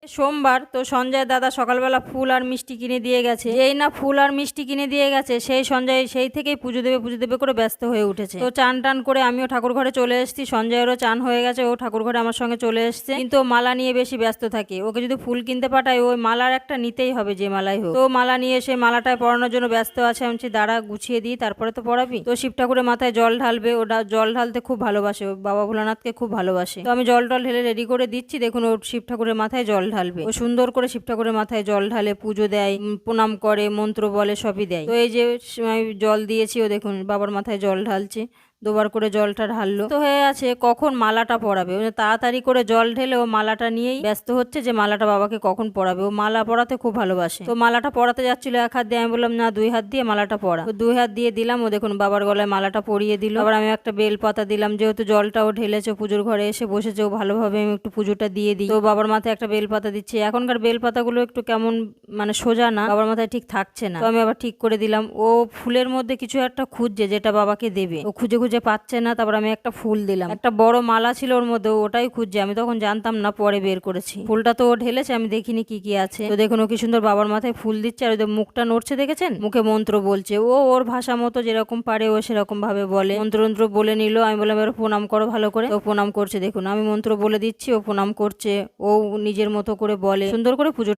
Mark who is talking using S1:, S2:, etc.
S1: সোমবার তো সঞ্জয় দাদা সকালবেলা ফুল আর মিষ্টি কিনে দিয়ে গেছে। যেই না ফুল আর মিষ্টি কিনে দিয়ে গেছে সেই সঞ্জয় সেই থেকেই পুজো দেবে করে ব্যস্ত হয়ে উঠেছে। তো চান টান করে আমিও ঠাকুর ঘরে চলে এসেছি। সঞ্জয়েরও চান হয়ে গেছে, ও ঠাকুর ঘরে আমার সঙ্গে চলে এসছে। কিন্তু ও মালা নিয়ে বেশি ব্যস্ত থাকে। ওকে যদি ফুল কিনতে পাঠায় ওই মালার একটা নিতেই হবে, যে মালাই হোক। তো মালা নিয়ে এসে মালাটায় পরানোর জন্য ব্যস্ত আছে। আমি দাঁড়া গুছিয়ে দিই তারপরে তো পড়াবি। তো শিব ঠাকুরের মাথায় জল ঢালবে। ওটা জল ঢালতে খুব ভালোবাসে, ও বাবা ভোলানাথকে খুব ভালোবাসে। তো আমি জল টল ঢেলে রেডি করে দিচ্ছি। দেখুন ও শিব ঠাকুরের মাথায় জল ঢালবে। ও সুন্দর করে শিব ঠাকুরের মাথায় জল ঢালে, পুজো দেয়, প্রণাম করে, মন্ত্র বলে, সবই দেয়। তো এই যে আমি জল দিয়েছি, ও দেখুন বাবার মাথায় জল ঢালছে। দুবার করে জলটা ঢাললো। তো হয়ে আছে কখন মালাটা পরাবে। তাড়াতাড়ি করে জল ঢেলে ও মালাটা নিয়েই ব্যস্ত হচ্ছে যে মালাটা বাবাকে কখন পরাবে। ও মালা পরাতে খুব ভালোবাসে। তো মালাটা পরাতে যাচ্ছিল এক হাত দিয়ে, আমি বললাম না 2 হাত দিয়ে মালাটা পরা। তো 2 হাত দিয়ে দিলাম। ও দেখুন বাবার গলায় মালাটা পরিয়ে দিল। আবার আমি একটা বেল পাতা দিলাম, যেহেতু জলটাও ঢেলেছে, পুজোর ঘরে এসে বসেছে, ও ভালোভাবে আমি একটু পুজোটা দিয়ে দিই। তো বাবার মাথায় একটা বেল পাতা দিচ্ছি। এখনকার বেল পাতাগুলো একটু কেমন মানে সোজা না, বাবার মাথায় ঠিক থাকছে না। তো আমি আবার ঠিক করে দিলাম। ও ফুলের মধ্যে কিছু একটা খুঁজছে যেটা বাবাকে দেবে। ও খুঁজে খুঁজে পাচ্ছে না। তারপর আমি একটা ফুল দিলাম। একটা বড় মালা ছিল ওর মধ্যে, ওটাই খুঁজছে। আমি তখন জানতাম না, পরে বের করেছি। ফুলটা তো ও ঢেলেছে, আমি দেখিনি কি কি আছে। তো দেখুন ও কি সুন্দর বাবার মাথায় ফুল দিচ্ছে। আর ওদের মুখটা নড়ছে দেখেছেন, মুখে মন্ত্র বলছে। ও ওর ভাষা মতো যেরকম পারে ও সেরকম ভাবে বলে। মন্ত্র বলে নিল। আমি বললাম এবার প্রণাম করো ভালো করে। ও প্রণাম করছে। দেখুন আমি মন্ত্র বলে দিচ্ছি, ও প্রণাম করছে। ও নিজের মতো করে বলে, সুন্দর করে পুজো